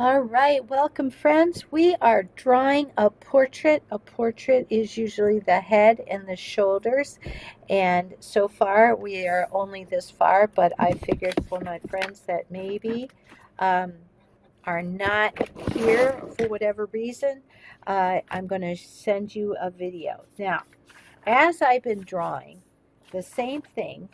All right, welcome friends. We are drawing a portrait. A portrait is usually the head and the shoulders. And so far we are only this far, but I figured for my friends that maybe um, are not here for whatever reason, I'm going to send you a video. Now, as I've been drawing the same thing,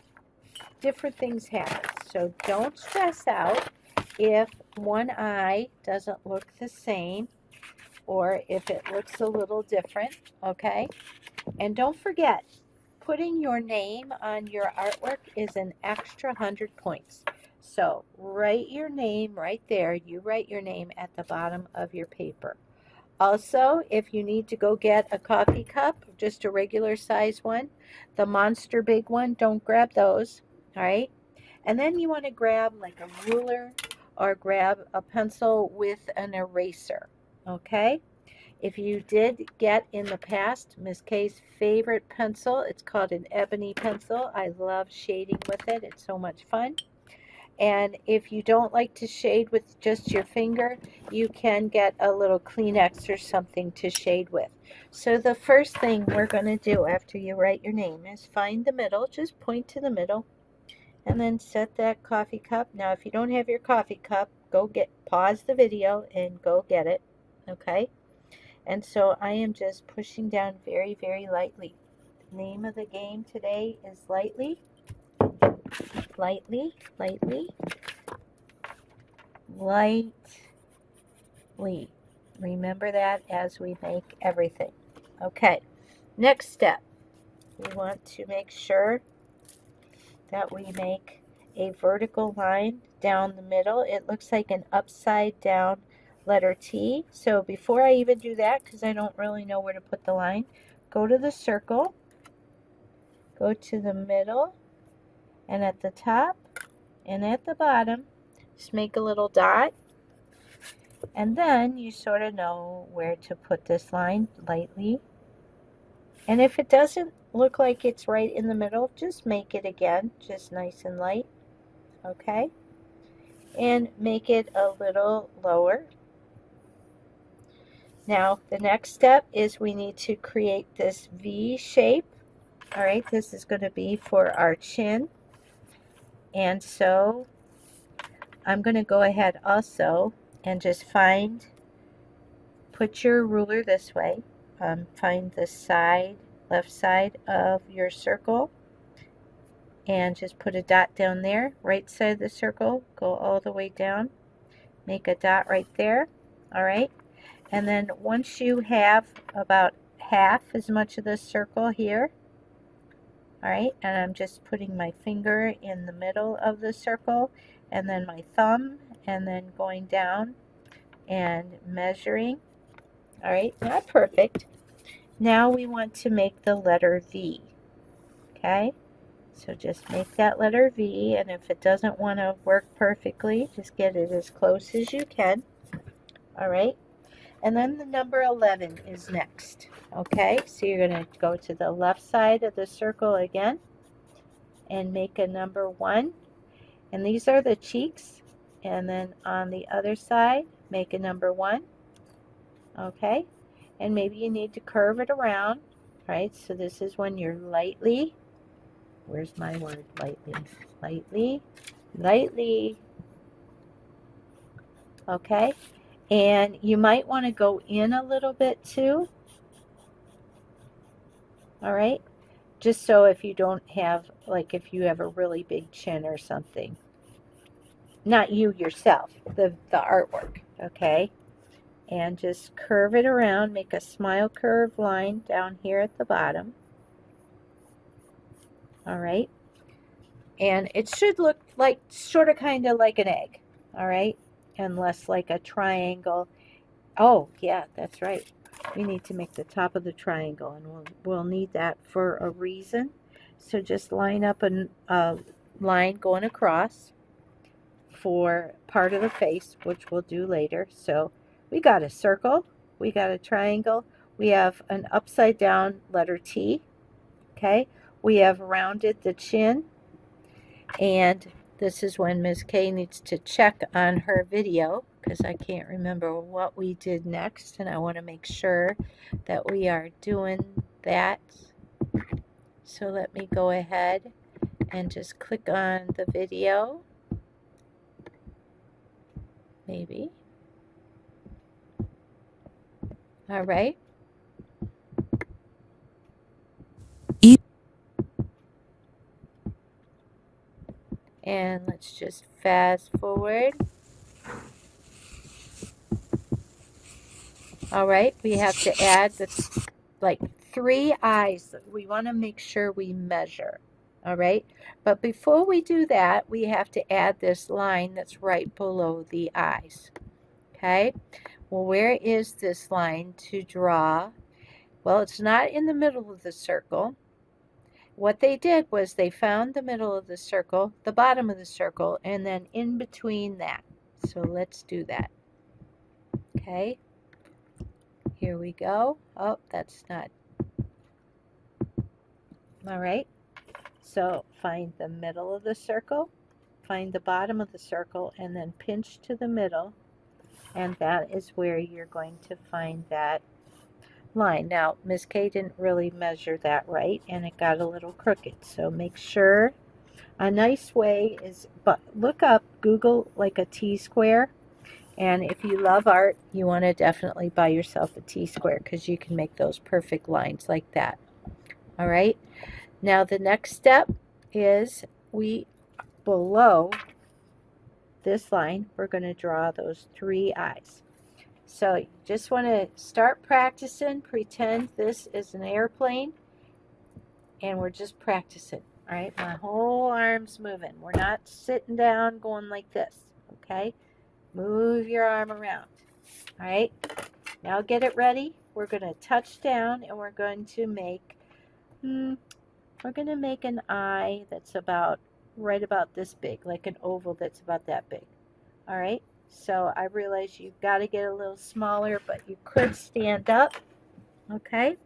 different things happen. So don't stress out if one eye doesn't look the same or if it looks a little different, okay? And don't forget, putting your name on your artwork is an extra 100 points. So write your name right there. You write your name at the bottom of your paper. Also, if you need to go get a coffee cup, just a regular size one, the monster big one, don't grab those, all right? And then you want to grab like a ruler or grab a pencil with an eraser, okay? If you did get in the past Miss Kay's favorite pencil, it's called an ebony pencil. I love shading with it. It's so much fun. And if you don't like to shade with just your finger, you can get a little Kleenex or something to shade with. So the first thing we're going to do after you write your name is find the middle. Just point to the middle and then set that coffee cup. Now, if you don't have your coffee cup, pause the video and go get it, okay? And so I am just pushing down very, very lightly. The name of the game today is lightly, lightly, lightly, lightly. Remember that as we make everything. Okay, next step. We want to make sure that we make a vertical line down the middle. It looks like an upside down letter T. So before I even do that, because I don't really know where to put the line, go to the circle, go to the middle, and at the top and at the bottom, just make a little dot. And then you sort of know where to put this line lightly. And if it doesn't look like it's right in the middle, just make it again, just nice and light, okay? And make it a little lower. Now, the next step is we need to create this V shape. All right, this is going to be for our chin. And so I'm going to go ahead also and just put your ruler this way. Find the left side of your circle and just put a dot down there. Right side of the circle, go all the way down. Make a dot right there, all right? And then once you have about half as much of the circle here, all right, and I'm just putting my finger in the middle of the circle and then my thumb and then going down and measuring. All right, not perfect. Now we want to make the letter V, okay? So just make that letter V, and if it doesn't want to work perfectly, just get it as close as you can. All right, and then the number 11 is next, okay? So you're going to go to the left side of the circle again and make a number 1, and these are the cheeks, and then on the other side, make a number 1, okay? And maybe you need to curve it around, right? So this is when you're lightly, where's my word, lightly, lightly, lightly, okay? And you might want to go in a little bit too, all right? Just so if you don't have, like if you have a really big chin or something. Not you yourself, the artwork, okay? And just curve it around, make a smile curve line down here at the bottom. All right. And it should look like sort of kind of like an egg, all right? And less like a triangle. Oh, yeah, that's right. We need to make the top of the triangle, and we'll need that for a reason. So just line up a line going across for part of the face, which we'll do later. So we got a circle, we got a triangle, we have an upside down letter T, okay? We have rounded the chin, and This is when Ms. K needs to check on her video because I can't remember what we did next, and I want to make sure that we are doing that. So let me go ahead and just click on the video, maybe. All right. And let's just fast forward. All right, we have to add the like 3 eyes. We want to make sure we measure. All right, but before we do that, we have to add this line that's right below the eyes. Okay, well, where is this line to draw? Well, it's not in the middle of the circle. What they did was they found the middle of the circle, the bottom of the circle, and then in between that. So let's do that. Okay, here we go. Oh, that's not. All right, so find the middle of the circle, find the bottom of the circle, and then pinch to the middle, and that is where you're going to find that line. Now, Ms. K didn't really measure that right, and it got a little crooked, so make sure. A nice way is, but look up, Google like a T-square, and if you love art, you want to definitely buy yourself a T-square because you can make those perfect lines like that. All right, now the next step is below this line, we're going to draw those 3 eyes. So you just want to start practicing. Pretend this is an airplane, and we're just practicing. All right, my whole arm's moving. We're not sitting down going like this, okay? Move your arm around. All right, now get it ready. We're going to touch down, and we're going to make an eye that's right about this big, like an oval that's about that big. All right, so I realize you've got to get a little smaller, but you could stand up, okay?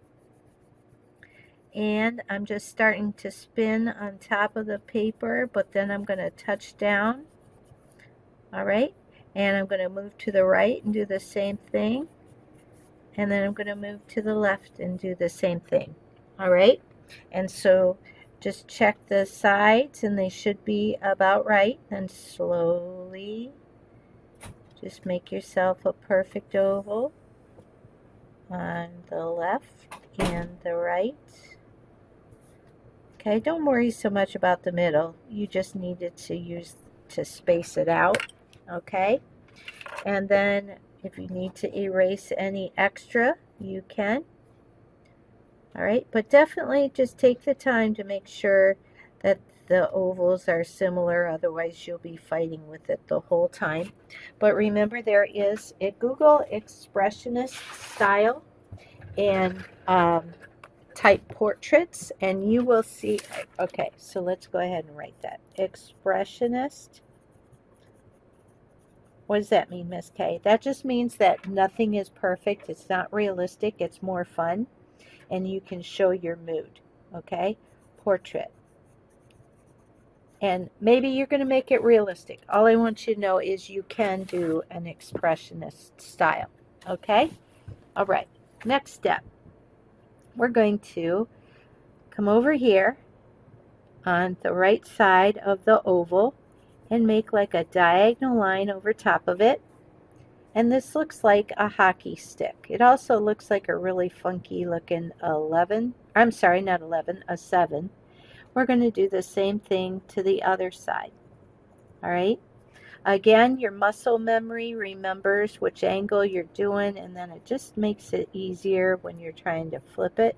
And I'm just starting to spin on top of the paper, but then I'm going to touch down. All right, and I'm going to move to the right and do the same thing, and then I'm going to move to the left and do the same thing. All right, and so just check the sides, and they should be about right. And slowly just make yourself a perfect oval on the left and the right. Okay, don't worry so much about the middle. You just needed to space it out. Okay, and then if you need to erase any extra, you can. All right, but definitely just take the time to make sure that the ovals are similar, otherwise you'll be fighting with it the whole time. But remember, there is a Google Expressionist style and type portraits, and you will see. Okay, so let's go ahead and write that. Expressionist. What does that mean, Miss K? That just means that nothing is perfect. It's not realistic. It's more fun, and you can show your mood. Okay, portrait. And maybe you're going to make it realistic. All I want you to know is you can do an expressionist style. Okay? All right. Next step. We're going to come over here on the right side of the oval and make like a diagonal line over top of it. And this looks like a hockey stick. It also looks like a really funky looking 11. I'm sorry, not 11, a 7. We're going to do the same thing to the other side. All right. Again, your muscle memory remembers which angle you're doing, and then it just makes it easier when you're trying to flip it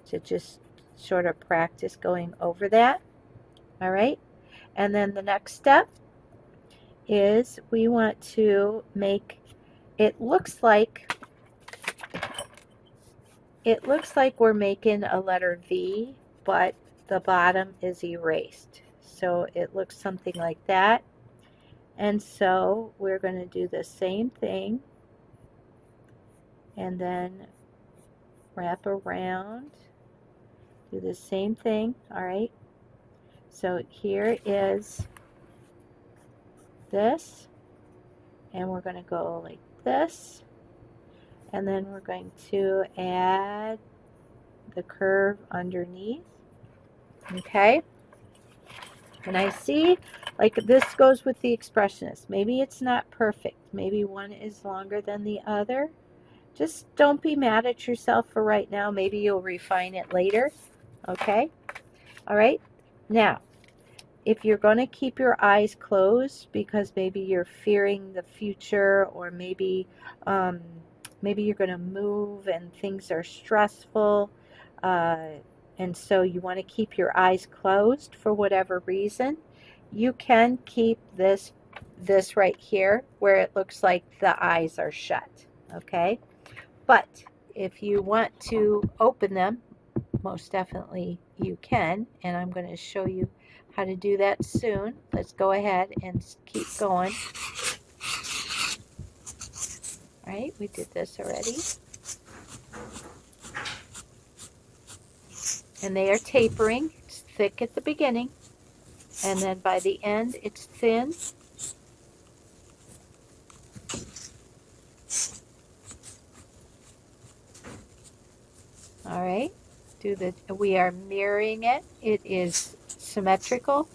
to just sort of practice going over that. All right. And then the next step is we want to make it looks like we're making a letter V, but the bottom is erased. So it looks something like that. And so we're going to do the same thing and then wrap around, do the same thing. All right. So here is this, and we're going to go like this, and then we're going to add the curve underneath. Okay, and I see like this goes with the expressionist. Maybe it's not perfect. Maybe one is longer than the other. Just don't be mad at yourself for right now. Maybe you'll refine it later. Okay, all right. Now, if you're going to keep your eyes closed because maybe you're fearing the future, or maybe maybe you're going to move and things are stressful, and so you want to keep your eyes closed for whatever reason, you can keep this right here where it looks like the eyes are shut. Okay, but if you want to open them, most definitely you can, and I'm going to show you how to do that soon. Let's go ahead and keep going. All right, we did this already. And they are tapering. It's thick at the beginning, and then by the end it's thin. All right, we are mirroring it. It is symmetrical.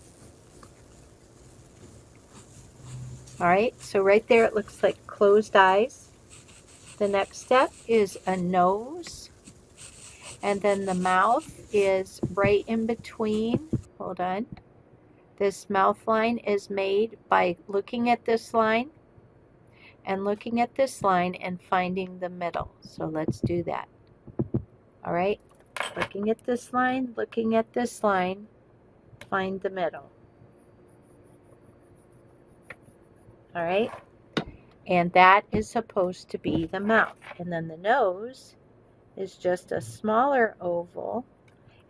All right, so right there it looks like closed eyes. The next step is a nose, and then the mouth is right in between. Hold on. This mouth line is made by looking at this line and looking at this line and finding the middle. So let's do that. All right, looking at this line, find the middle. All right, and that is supposed to be the mouth. And then the nose is just a smaller oval,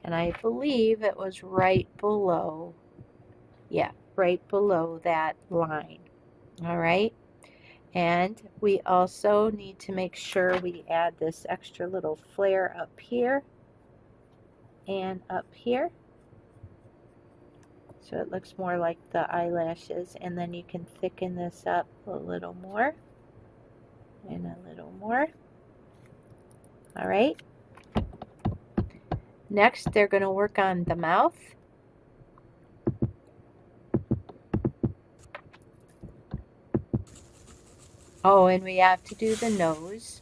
and I believe it was right below, yeah, right below that line. All right, and we also need to make sure we add this extra little flare up here and up here, so it looks more like the eyelashes. And then you can thicken this up a little more and a little more. All right, next they're going to work on the mouth. Oh, and we have to do the nose.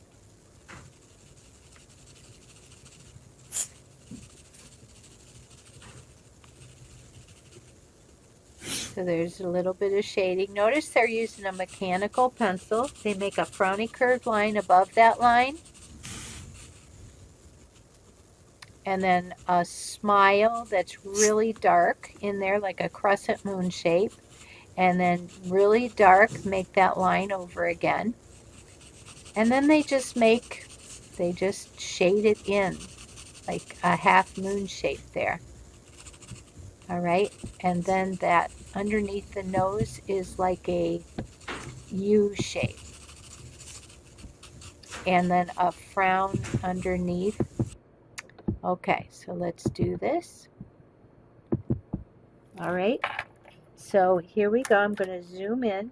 So there's a little bit of shading. Notice they're using a mechanical pencil. They make a frowny curved line above that line, and then a smile that's really dark in there, like a crescent moon shape, and then really dark, make that line over again. And then they just shade it in like a half moon shape there. All right, and then that underneath the nose is like a U shape, and then a frown underneath. Okay, so let's do this. All right, so here we go. I'm going to zoom in,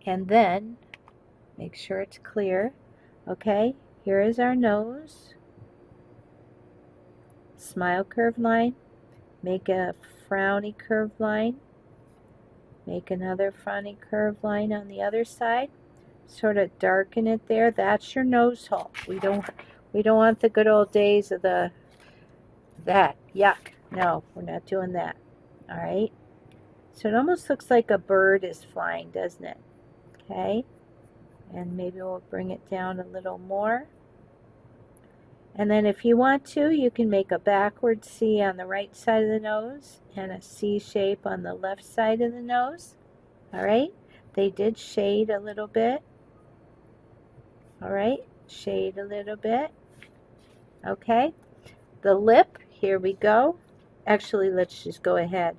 and then make sure it's clear. Okay, here is our nose. Smile curved line, make a frowny curved line, make another frowny curved line on the other side, sort of darken it there. That's your nose hole. We don't want the good old days of that. Yuck. No, we're not doing that. All right, so it almost looks like a bird is flying, doesn't it? Okay, and maybe we'll bring it down a little more. And then if you want to, you can make a backward C on the right side of the nose and a C shape on the left side of the nose. All right, they did shade a little bit. All right, shade a little bit. Okay, the lip, here we go. Actually, let's just go ahead.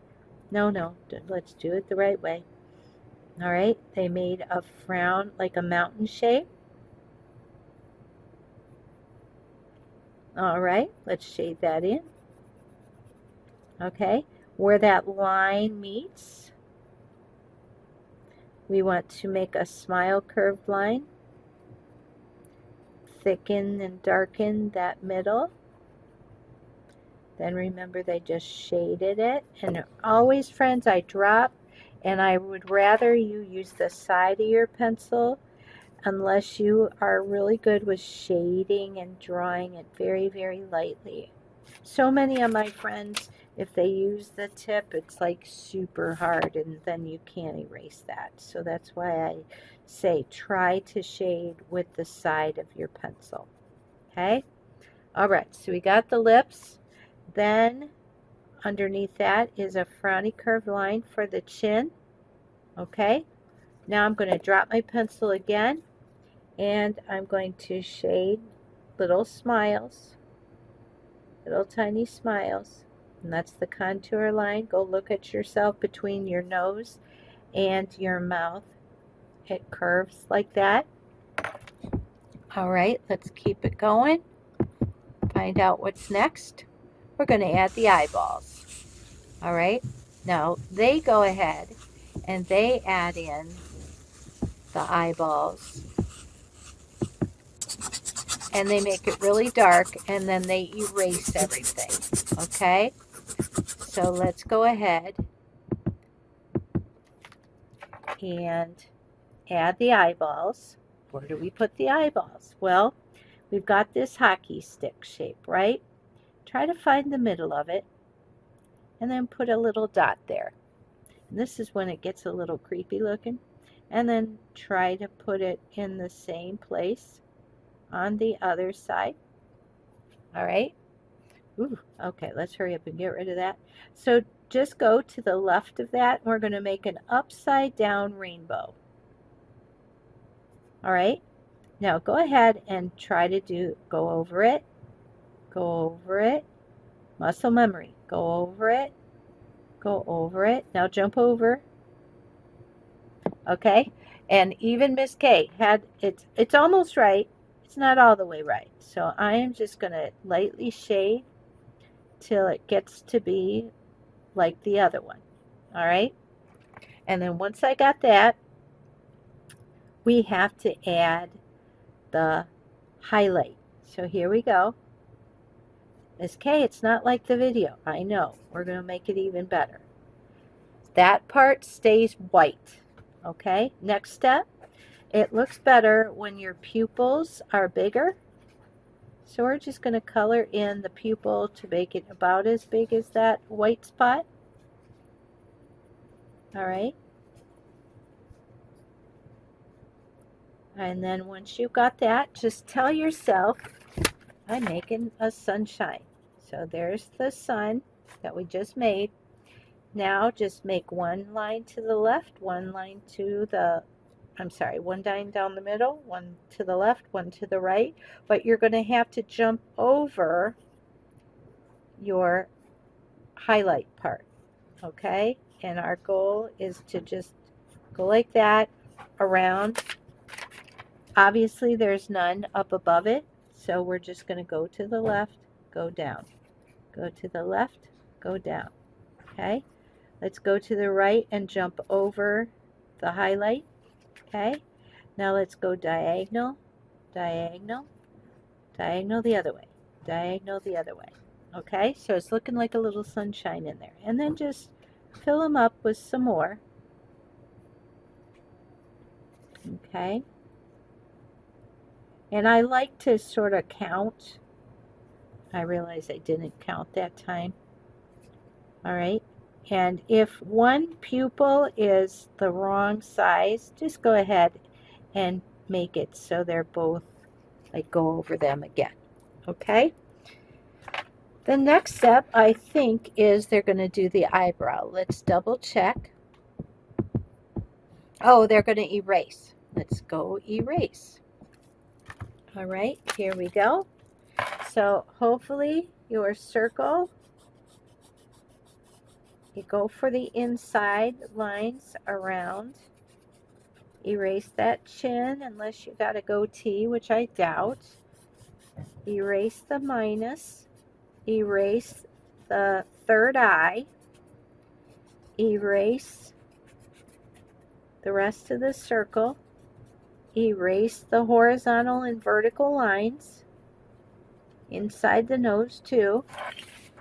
No, let's do it the right way. All right, they made a frown like a mountain shape. All right, let's shade that in. Okay, where that line meets, we want to make a smile curved line, thicken and darken that middle. Then remember they just shaded it. And always, friends, I drop, and I would rather you use the side of your pencil unless you are really good with shading and drawing it very, very lightly. So many of my friends, if they use the tip, it's like super hard, and then you can't erase that. So that's why I say try to shade with the side of your pencil. Okay? All right, so we got the lips. Then underneath that is a frowny curved line for the chin. Okay? Now I'm going to drop my pencil again, and I'm going to shade little smiles, little tiny smiles, and that's the contour line. Go look at yourself between your nose and your mouth. It curves like that. All right, let's keep it going. Find out what's next. We're going to add the eyeballs. All right, now they go ahead and they add in the eyeballs, and they make it really dark, and then they erase everything. Okay, so let's go ahead and add the eyeballs. Where do we put the eyeballs? Well, we've got this hockey stick shape, right? Try to find the middle of it and then put a little dot there. And this is when it gets a little creepy looking. And then try to put it in the same place on the other side. All right. Ooh, okay, let's hurry up and get rid of that. So just go to the left of that, and we're going to make an upside down rainbow. All right. Now go ahead and try to go over it. Go over it. Muscle memory. Go over it. Go over it. Now jump over. Okay, and even Miss K had it's almost right. It's not all the way right. So I am just going to lightly shade till it gets to be like the other one. All right, and then once I got that, we have to add the highlight. So here we go. Miss K, it's not like the video. I know. We're going to make it even better. That part stays white. Okay, next step. It looks better when your pupils are bigger. So we're just going to color in the pupil to make it about as big as that white spot. All right. And then once you've got that, just tell yourself, I'm making a sunshine. So there's the sun that we just made. Now just make one line to the left, one line to the, one line down the middle, one to the left, one to the right. But you're going to have to jump over your highlight part, okay? And our goal is to just go like that around. Obviously, there's none up above it, so we're just going to go to the left, go down. Go to the left, go down, okay? Let's go to the right and jump over the highlight, okay? Now let's go diagonal, diagonal, diagonal the other way, diagonal the other way, okay? So it's looking like a little sunshine in there. And then just fill them up with some more, okay? And I like to sort of count. I realize I didn't count that time. All right. And if one pupil is the wrong size, just go ahead and make it so they're both, like, go over them again. Okay. The next step, I think, is they're going to do the eyebrow. Let's double check. Oh, they're going to erase. Let's go erase. All right, here we go. So hopefully your circle, you go for the inside lines around. Erase that chin unless you got a goatee, which I doubt. Erase the minus. Erase the third eye. erase the rest of the circle, erase the horizontal and vertical lines inside the nose too.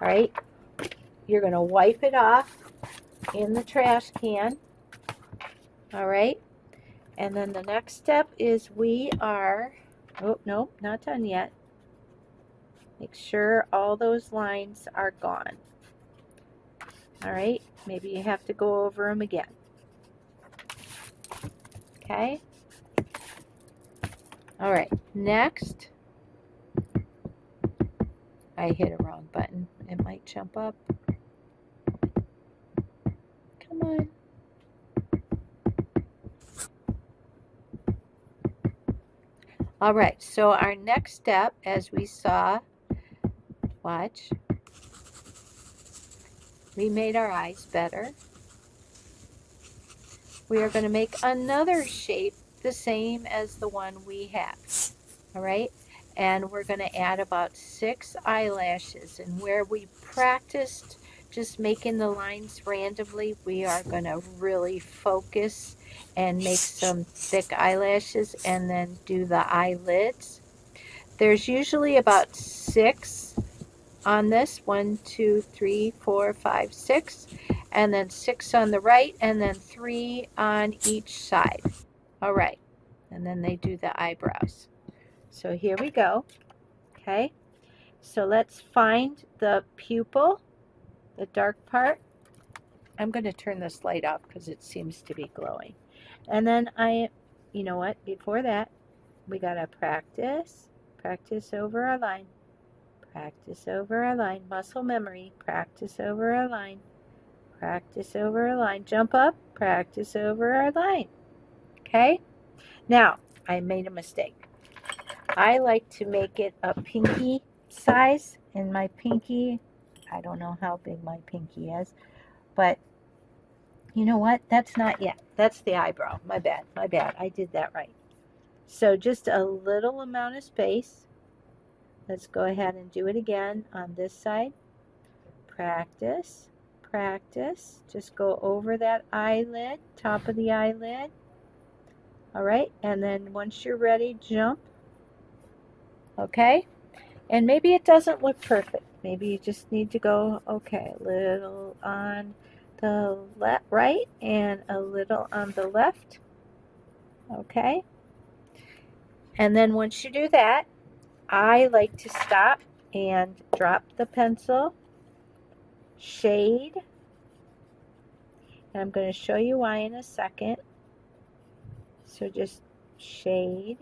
All right, you're going to wipe it off in the trash can. All right, and then the next step is oh no, not done yet. Make sure all those lines are gone. All right, maybe you have to go over them again. Okay. All right, next, I hit a wrong button. It might jump up. Come on. All right, so our next step, as we saw, watch, we made our eyes better. We are going to make another shape the same as the one we have. All right, and we're going to add about 6 eyelashes, and where we practiced just making the lines randomly, we are going to really focus and make some thick eyelashes and then do the eyelids. There's usually about 6 on this, 1, 2, 3, 4, 5, 6, and then 6 on the right, and then 3 on each side. All right, and then they do the eyebrows. So here we go. Okay, so let's find the pupil, the dark part. I'm going to turn this light off because it seems to be glowing. And then you know what, before that, we got to practice over our line. Practice over our line. Muscle memory. Practice over our line. Practice over our line. Jump up. Practice over our line. Okay? Now, I made a mistake. I like to make it a pinky size, and my pinky, I don't know how big my pinky is, but you know what? That's not yet. That's the eyebrow. My bad. I did that right. So just a little amount of space. Let's go ahead and do it again on this side. Practice, practice. Just go over that eyelid, top of the eyelid. All right, and then once you're ready, jump. Okay, and maybe it doesn't look perfect. Maybe you just need to go, okay, a little on the right and a little on the left. Okay, and then once you do that, I like to stop and drop the pencil, shade, and I'm going to show you why in a second. So just shade.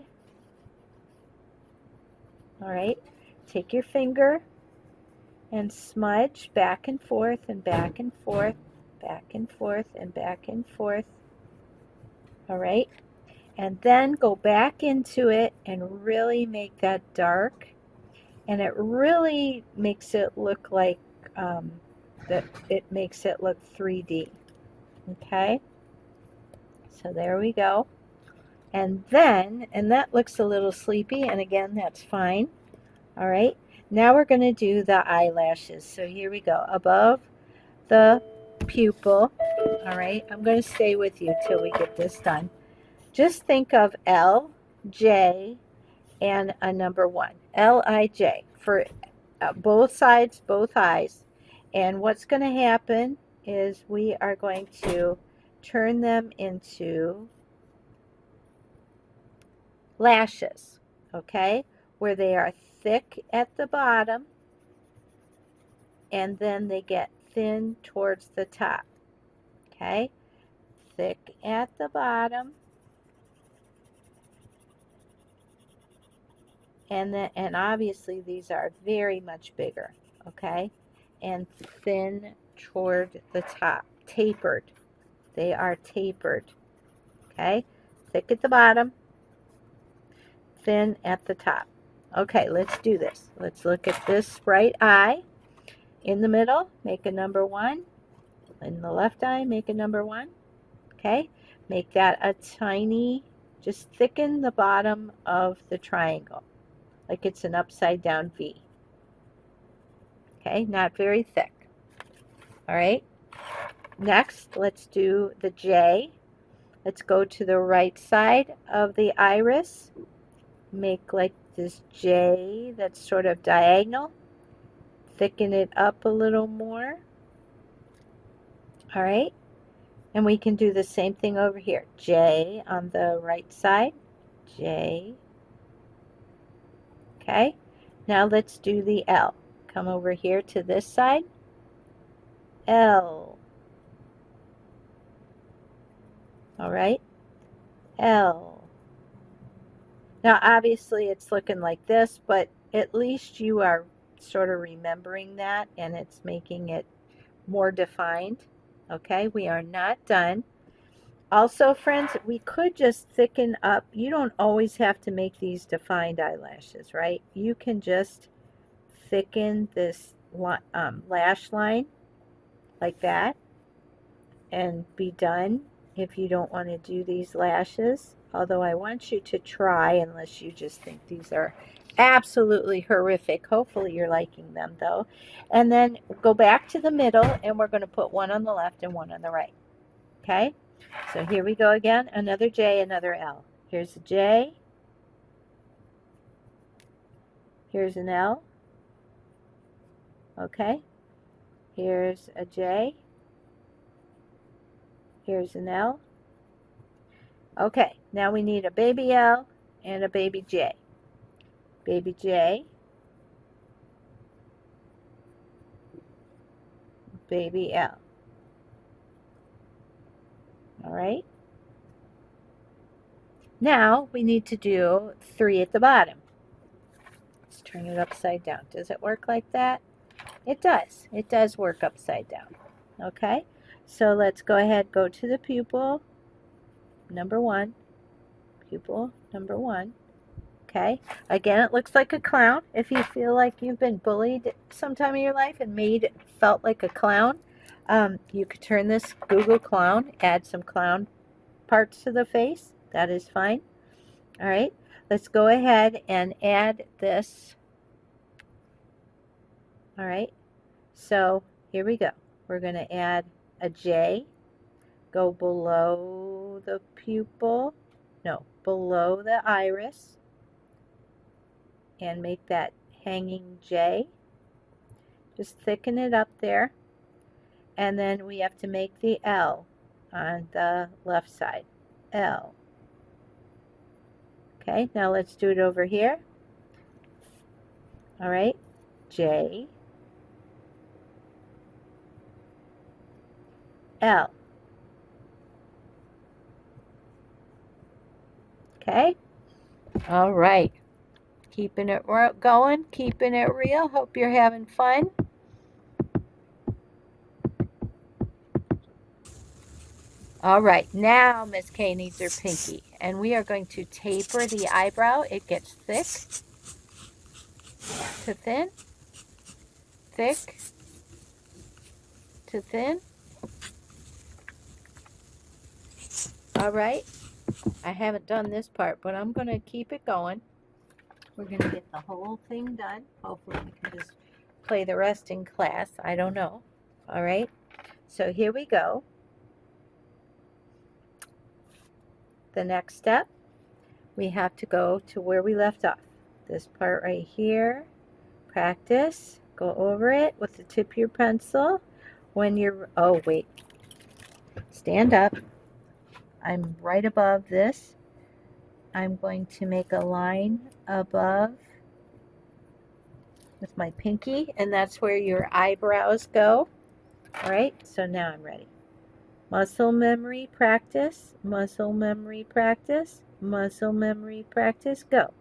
All right, take your finger and smudge back and forth and back and forth, back and forth and back and forth. All right, and then go back into it and really make that dark, and it really makes it look like it makes it look 3D. Okay, so there we go. And that looks a little sleepy, and again, that's fine. All right, now we're going to do the eyelashes. So here we go, above the pupil. All right, I'm going to stay with you till we get this done. Just think of L, J, and a number 1. L-I-J for both sides, both eyes. And what's going to happen is we are going to turn them into lashes, okay, where they are thick at the bottom and then they get thin towards the top. Okay, thick at the bottom and obviously these are very much bigger, okay, and thin toward the top, tapered. They are tapered. Okay, thick at the bottom, thin at the top. Okay, let's do this. Let's look at this right eye. In the middle, make a number 1. In the left eye, make a number 1. Okay, make that a tiny, just thicken the bottom of the triangle like it's an upside down V. Okay, not very thick. All right, Next, let's do the J. Let's go to the right side of the iris. Make like this J that's sort of diagonal. Thicken it up a little more. All right. And we can do the same thing over here. J on the right side. J. Okay. Now let's do the L. Come over here to this side. L. All right. L. Now obviously it's looking like this, but at least you are sort of remembering that, and it's making it more defined. Okay, we are not done. Also, friends, we could just thicken up. You don't always have to make these defined eyelashes, right? You can just thicken this lash line like that and be done if you don't want to do these lashes. Although I want you to try, unless you just think these are absolutely horrific. Hopefully you're liking them though. And then go back to the middle, and we're going to put one on the left and one on the right. Okay, so here we go again. Another J, another L. Here's a J. Here's an L. Okay, here's a J. Here's an L. Okay, now we need a baby L and a baby J. Baby J. Baby L. All right. Now we need to do 3 at the bottom. Let's turn it upside down. Does it work like that? It does. It does work upside down. Okay, so let's go ahead, go to the pupil number 1. Pupil number 1. Okay, again, it looks like a clown. If you feel like you've been bullied sometime in your life and felt like a clown, you could turn this Google clown, add some clown parts to the face. That is fine. All right, let's go ahead and add this. All right, so here we go. We're going to add a J, go below the pupil, no, below the iris, and make that hanging J. Just thicken it up there. And then we have to make the L on the left side. L. Okay, now let's do it over here. All right, J. L. Okay, all right. Keeping it going, keeping it real. Hope you're having fun. All right, now Miss K needs her pinky, and we are going to taper the eyebrow. It gets thick to thin, thick to thin. All right, I haven't done this part, but I'm going to keep it going. We're going to get the whole thing done. Hopefully we can just play the rest in class. I don't know. All right, so here we go. The next step, we have to go to where we left off. This part right here. Practice. Go over it with the tip of your pencil. When you're, oh wait, stand up. I'm right above this. I'm going to make a line above with my pinky, and that's where your eyebrows go. All right, so now I'm ready. Muscle memory practice, muscle memory practice, muscle memory practice, go.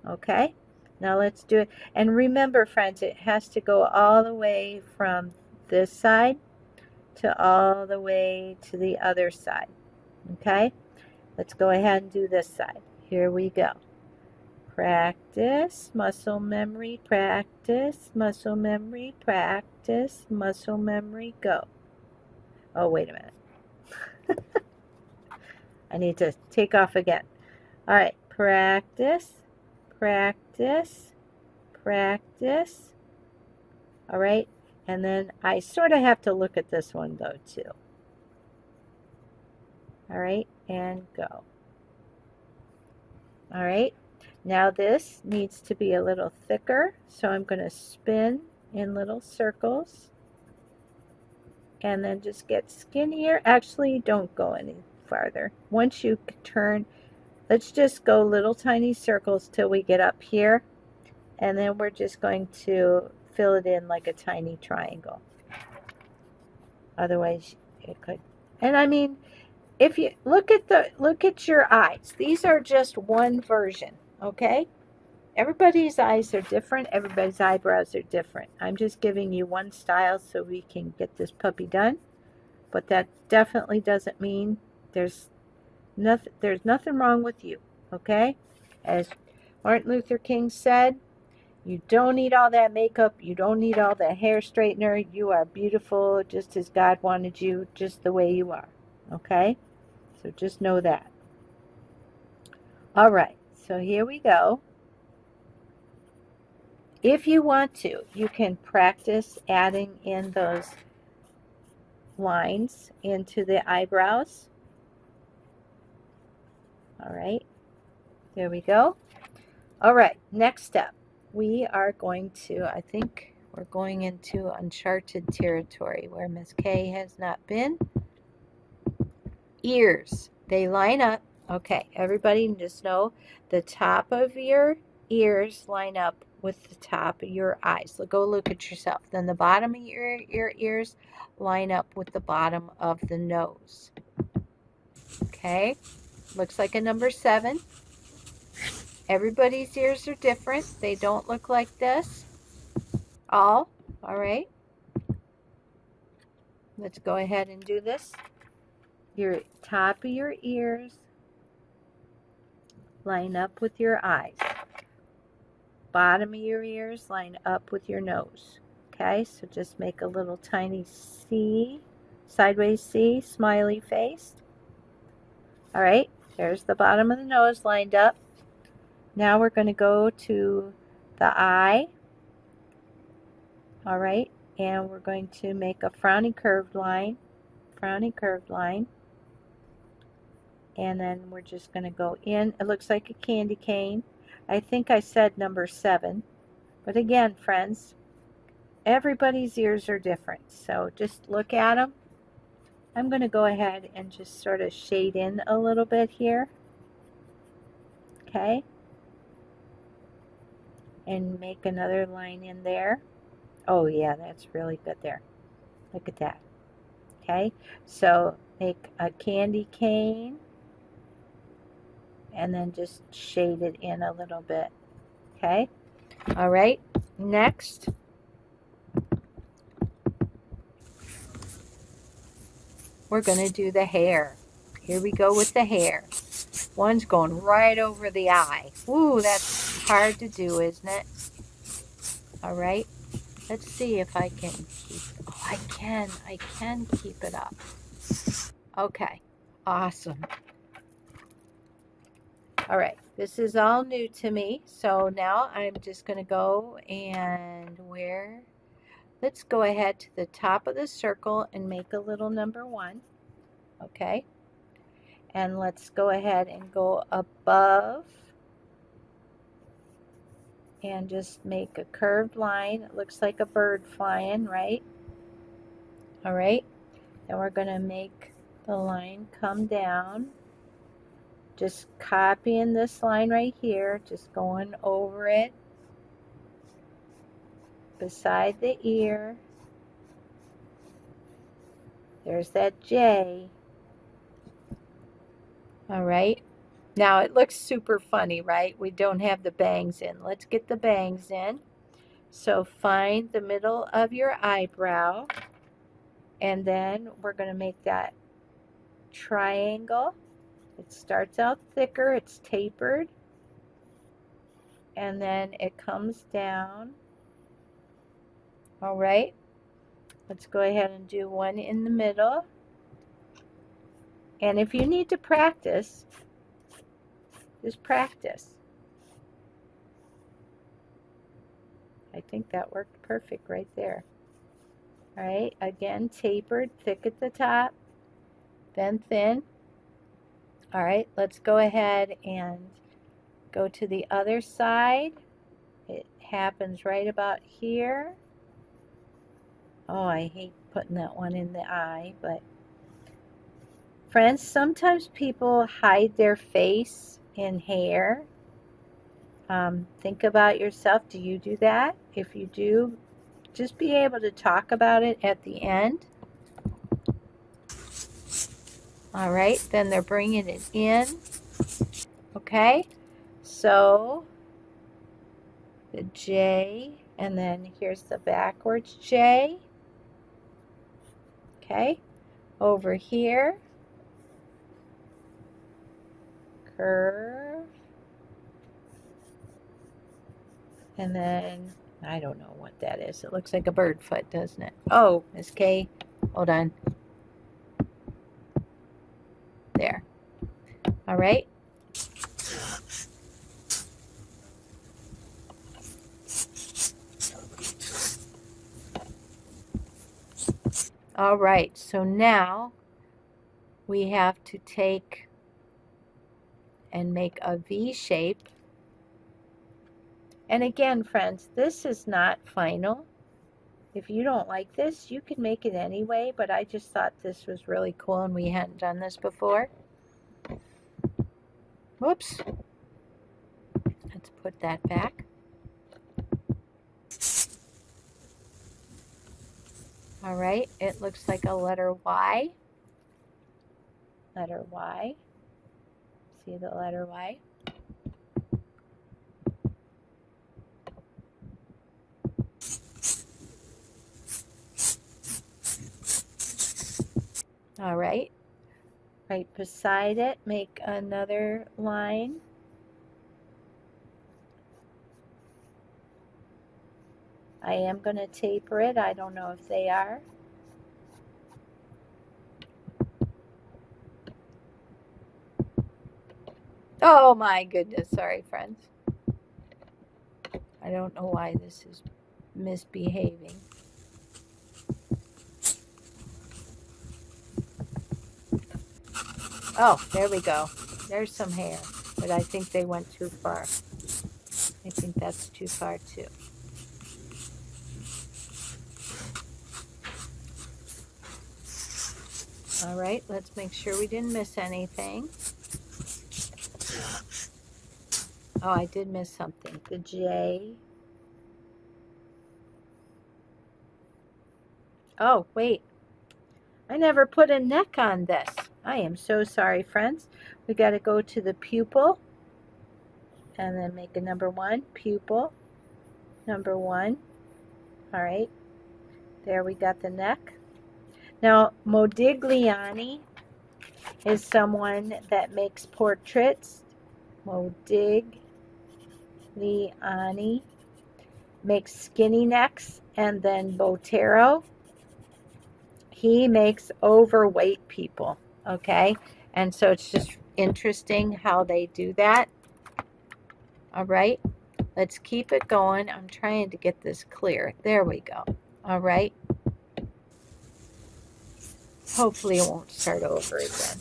Okay, now let's do it. And remember, friends, it has to go all the way from this side to all the way to the other side. Okay, let's go ahead and do this side. Here we go. Practice, muscle memory, practice, muscle memory, practice, muscle memory, go. Oh, wait a minute. I need to take off again. All right, practice, practice, practice. All right, And then I sort of have to look at this one though too. All right, and go. All right, now this needs to be a little thicker, so I'm going to spin in little circles and then just get skinnier. Actually, don't go any farther. Once you turn, let's just go little tiny circles till we get up here, and then we're just going to fill it in like a tiny triangle. Otherwise it could, and I mean, if you look at your eyes, these are just one version, okay? Everybody's eyes are different, everybody's eyebrows are different. I'm just giving you one style so we can get this puppy done, but that definitely doesn't mean there's nothing wrong with you, okay? As Martin Luther King said, you don't need all that makeup, you don't need all the hair straightener, you are beautiful just as God wanted you, just the way you are, okay? So just know that. All right, so here we go. If you want to, you can practice adding in those lines into the eyebrows. All right, there we go. All right, next step. We are going to, I think we're going into uncharted territory where Miss K has not been. Ears, they line up. Okay, everybody just know the top of your ears line up with the top of your eyes. So go look at yourself. Then the bottom of your ears line up with the bottom of the nose. Okay, looks like a number 7. Everybody's ears are different. They don't look like this. All right. Let's go ahead and do this. Your top of your ears line up with your eyes. Bottom of your ears line up with your nose. Okay, so just make a little tiny C, sideways C, smiley face. All right, there's the bottom of the nose lined up. Now we're going to go to the eye. All right, and we're going to make a frowny curved line, and then we're just going to go in. It looks like a candy cane. I think I said number 7, but again, friends, everybody's ears are different, so just look at them. I'm going to go ahead and just sort of shade in a little bit here, okay, and make another line in there. Oh yeah, that's really good there. Look at that. Okay, so make a candy cane and then just shade it in a little bit. Okay, all right, next we're going to do the hair. Here we go with the hair. One's going right over the eye. Ooh, that's hard to do, isn't it? All right, let's see if I can keep, oh, I can keep it up. Okay, awesome. All right, this is all new to me, so now I'm just going to go and let's go ahead to the top of the circle and make a little number 1, okay? And let's go ahead and go above and just make a curved line. It looks like a bird flying, right? All right, then we're going to make the line come down. Just copying this line right here, just going over it beside the ear. There's that J. All right, now it looks super funny, right? We don't have the bangs in. Let's get the bangs in. So find the middle of your eyebrow, and then we're going to make that triangle. It starts out thicker, it's tapered, and then it comes down. All right, let's go ahead and do one in the middle. And if you need to practice, just practice. I think that worked perfect right there. All right, again, tapered, thick at the top, then thin. All right, let's go ahead and go to the other side. It happens right about here. Oh, I hate putting that one in the eye, but friends, sometimes people hide their face in hair. Think about yourself. Do you do that? If you do, just be able to talk about it at the end. All right, then they're bringing it in. Okay, so the J, and then here's the backwards J. Okay, over here, curve, and then I don't know what that is. It looks like a bird foot, doesn't it? Oh, Miss K, hold on. There. All right. All right, so now we have to take and make a V shape. And again, friends, this is not final. If you don't like this, you can make it anyway, but I just thought this was really cool and we hadn't done this before. Whoops. Let's put that back. All right, it looks like a letter Y. Letter Y. See the letter Y? All right, right beside it, make another line. I am going to taper it. I don't know if they are. Oh my goodness, sorry friends. I don't know why this is misbehaving. Oh, there we go. There's some hair, but I think they went too far. I think that's too far too. All right, let's make sure we didn't miss anything. Oh, I did miss something. The J. Oh, wait. I never put a neck on this. I am so sorry, friends. We got to go to the pupil and then make a number 1. Pupil, number 1. All right. There we got the neck. Now, Modigliani is someone that makes portraits. Modigliani makes skinny necks, and then Botero, he makes overweight people, okay? And so it's just interesting how they do that. All right, let's keep it going. I'm trying to get this clear. There we go. All right. Hopefully it won't start over again.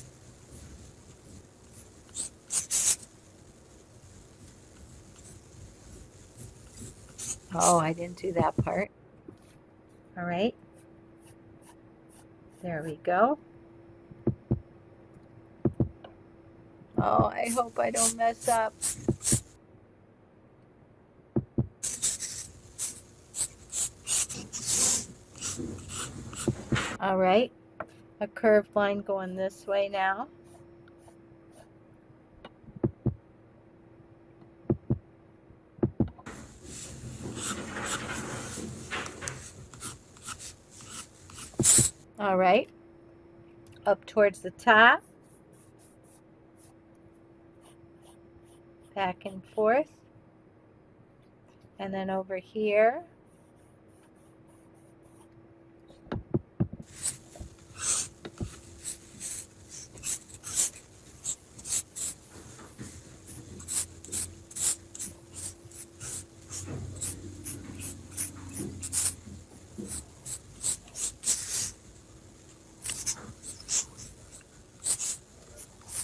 Oh, I didn't do that part. All right. There we go. Oh, I hope I don't mess up. All right. A curved line going this way now. All right. Up towards the top. Back and forth. And then over here.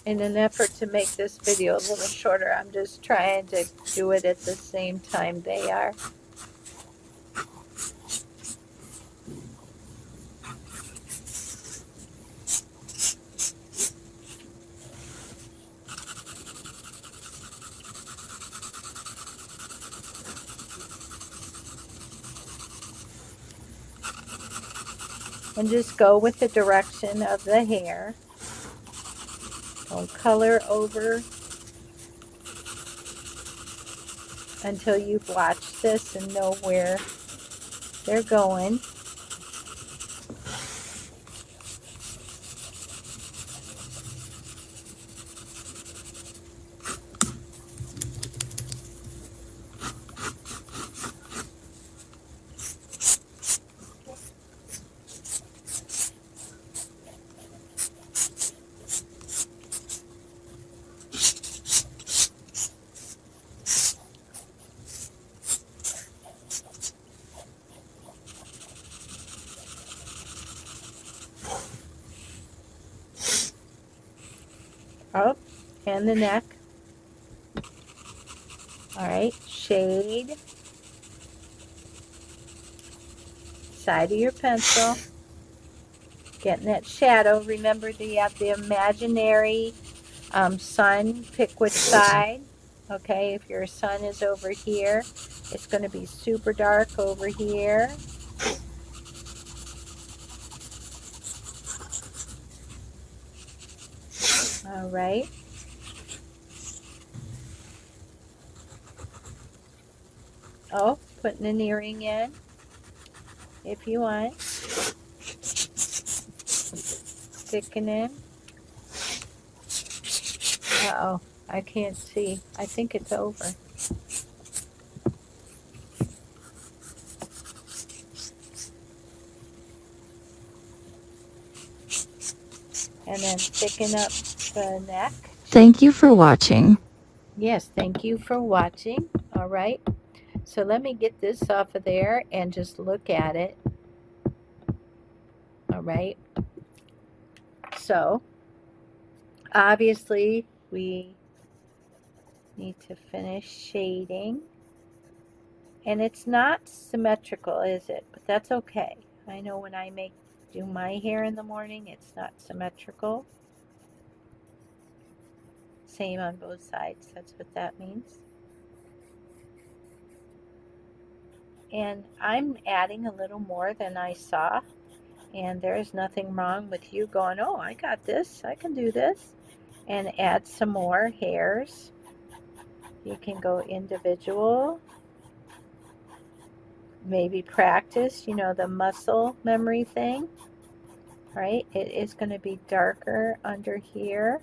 in an effort to make this video a little shorter, I'm just trying to do it at the same time they are. And just go with the direction of the hair. Don't color over until you've watched this and know where they're going. Oh, and the neck. All right, shade, side of your pencil, getting that shadow. Remember you have the imaginary sun, pick which side. Okay, if your sun is over here, it's going to be super dark over here. All right. Oh, putting an earring in if you want. Sticking in. Uh-oh, I can't see. I think it's over. And then thicken up the neck. Thank you for watching. Yes, thank you for watching. All right. So let me get this off of there and just look at it. All right. So obviously we need to finish shading. And it's not symmetrical, is it? But that's okay. I know when I do my hair in the morning, it's not symmetrical. Same on both sides. That's what that means. And I'm adding a little more than I saw. And there's nothing wrong with you going, oh, I got this. I can do this. And add some more hairs. You can go individual. Maybe practice, the muscle memory thing. Right? It is going to be darker under here.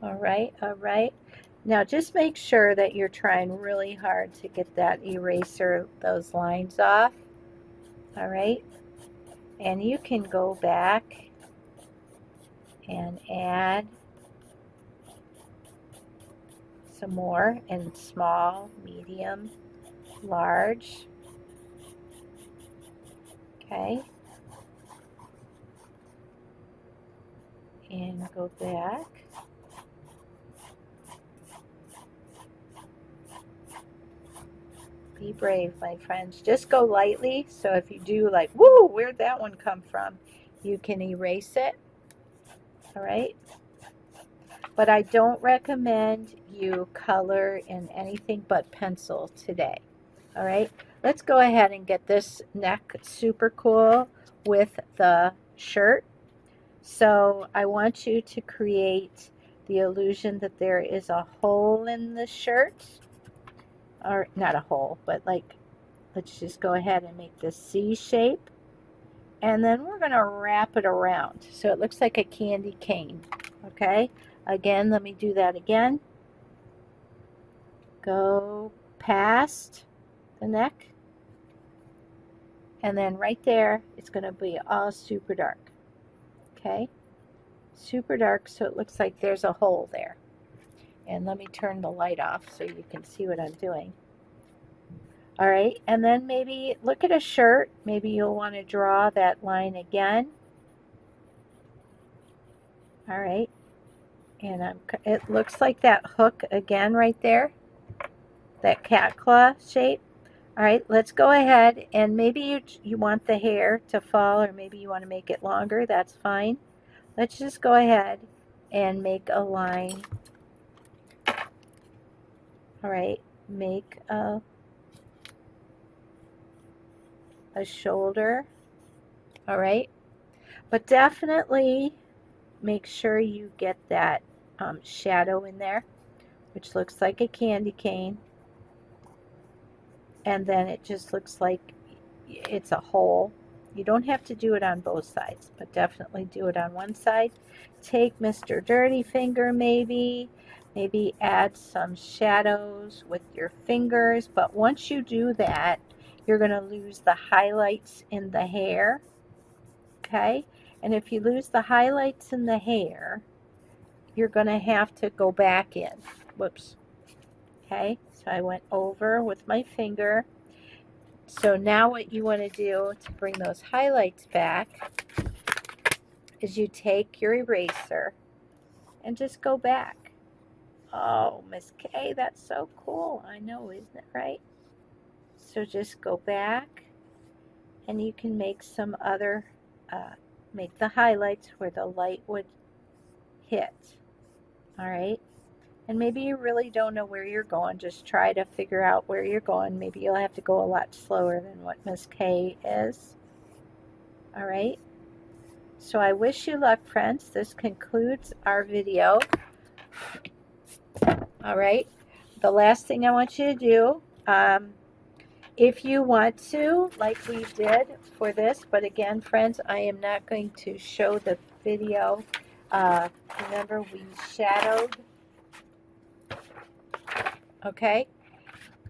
All right, all right. Now just make sure that you're trying really hard to get that eraser, those lines off. All right. And you can go back and add some more in small, medium, large. Okay. And go back. Be brave, my friends. Just go lightly. So if you do like, woo, where'd that one come from? You can erase it. All right. But I don't recommend you color in anything but pencil today. All right. Let's go ahead and get this neck super cool with the shirt. So I want you to create the illusion that there is a hole in the shirt. Or not a hole, but like, let's just go ahead and make this C shape. And then we're going to wrap it around. So it looks like a candy cane. Okay. Again, let me do that again. Go past the neck. And then right there, it's going to be all super dark. Okay. Super dark, so it looks like there's a hole there. And let me turn the light off so you can see what I'm doing. All right, and then maybe look at a shirt. Maybe you'll want to draw that line again. All right, and it looks like that hook again right there, that cat claw shape. All right, let's go ahead, and maybe you want the hair to fall, or maybe you want to make it longer. That's fine. Let's just go ahead and make a line. All right, make a shoulder. All right, but definitely make sure you get that shadow in there, which looks like a candy cane, and then it just looks like it's a hole. You don't have to do it on both sides, but definitely do it on one side. Take Mr. Dirty Finger, maybe add some shadows with your fingers, but once you do that, you're going to lose the highlights in the hair, okay? And if you lose the highlights in the hair, you're going to have to go back in. Whoops. Okay, so I went over with my finger. So now what you want to do to bring those highlights back is you take your eraser and just go back. Oh, Miss Kay, that's so cool. I know, isn't it right? So just go back, and you can make some other, make the highlights where the light would hit. All right. And maybe you really don't know where you're going. Just try to figure out where you're going. Maybe you'll have to go a lot slower than what Miss Kay is. All right. So I wish you luck, friends. This concludes our video. All right. The last thing I want you to do, if you want to, like we did for this, but again, friends, I am not going to show the video. Remember, we shadowed. Okay.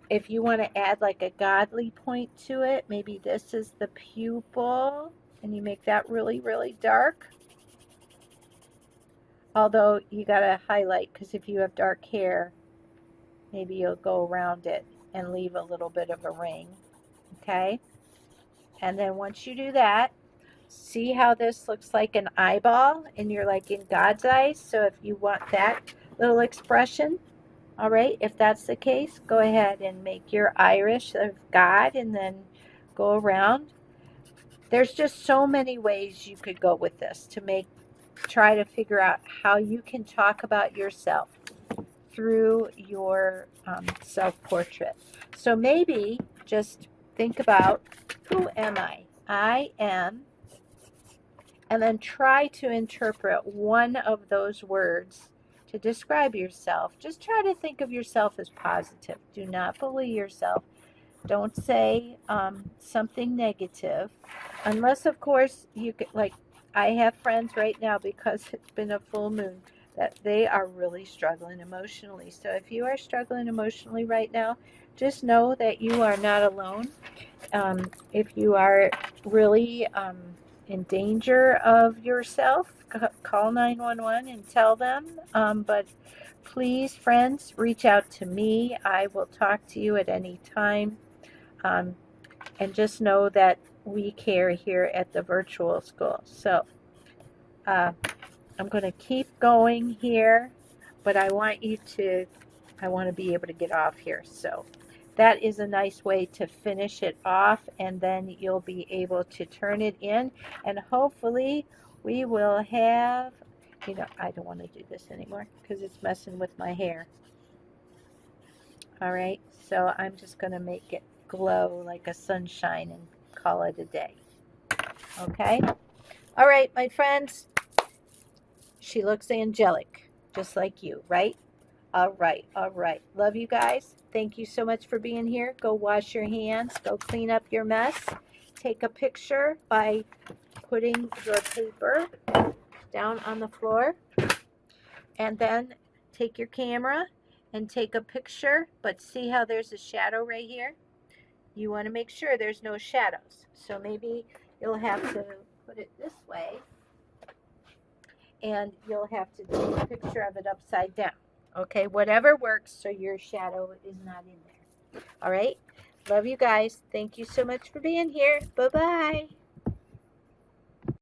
If you want to add like a godly point to it, maybe this is the pupil, and you make that really, really dark. Although you got to highlight, because if you have dark hair, maybe you'll go around it and leave a little bit of a ring. Okay. And then once you do that, see how this looks like an eyeball, and you're like in God's eyes. So if you want that little expression, all right, if that's the case, go ahead and make your Irish of God and then go around. There's just so many ways you could go with this to try to figure out how you can talk about yourself through your self-portrait. So maybe just think about, who am I? I am, and then try to interpret one of those words to describe yourself. Just try to think of yourself as positive. Do not bully yourself. Don't say something negative, unless, of course, you could, like, I have friends right now, because it's been a full moon, that they are really struggling emotionally. So if you are struggling emotionally right now, just know that you are not alone. If you are really in danger of yourself, call 911 and tell them. But please, friends, reach out to me. I will talk to you at any time. And just know that we care here at the virtual school. So I'm going to keep going here, but I want to be able to get off here. So that is a nice way to finish it off, and then you'll be able to turn it in, and hopefully we will have, I don't want to do this anymore because it's messing with my hair. All right, so I'm just going to make it glow like a sunshine and call it a day. Okay. All right, my friends. She looks angelic, just like you, right? All right, all right. Love you guys. Thank you so much for being here. Go wash your hands. Go clean up your mess. Take a picture by putting your paper down on the floor. And then take your camera and take a picture. But see how there's a shadow right here? You want to make sure there's no shadows. So maybe you'll have to put it this way, and you'll have to take a picture of it upside down. Okay, whatever works so your shadow is not in there. All right, Love you guys. Thank you so much for being here. Bye-bye.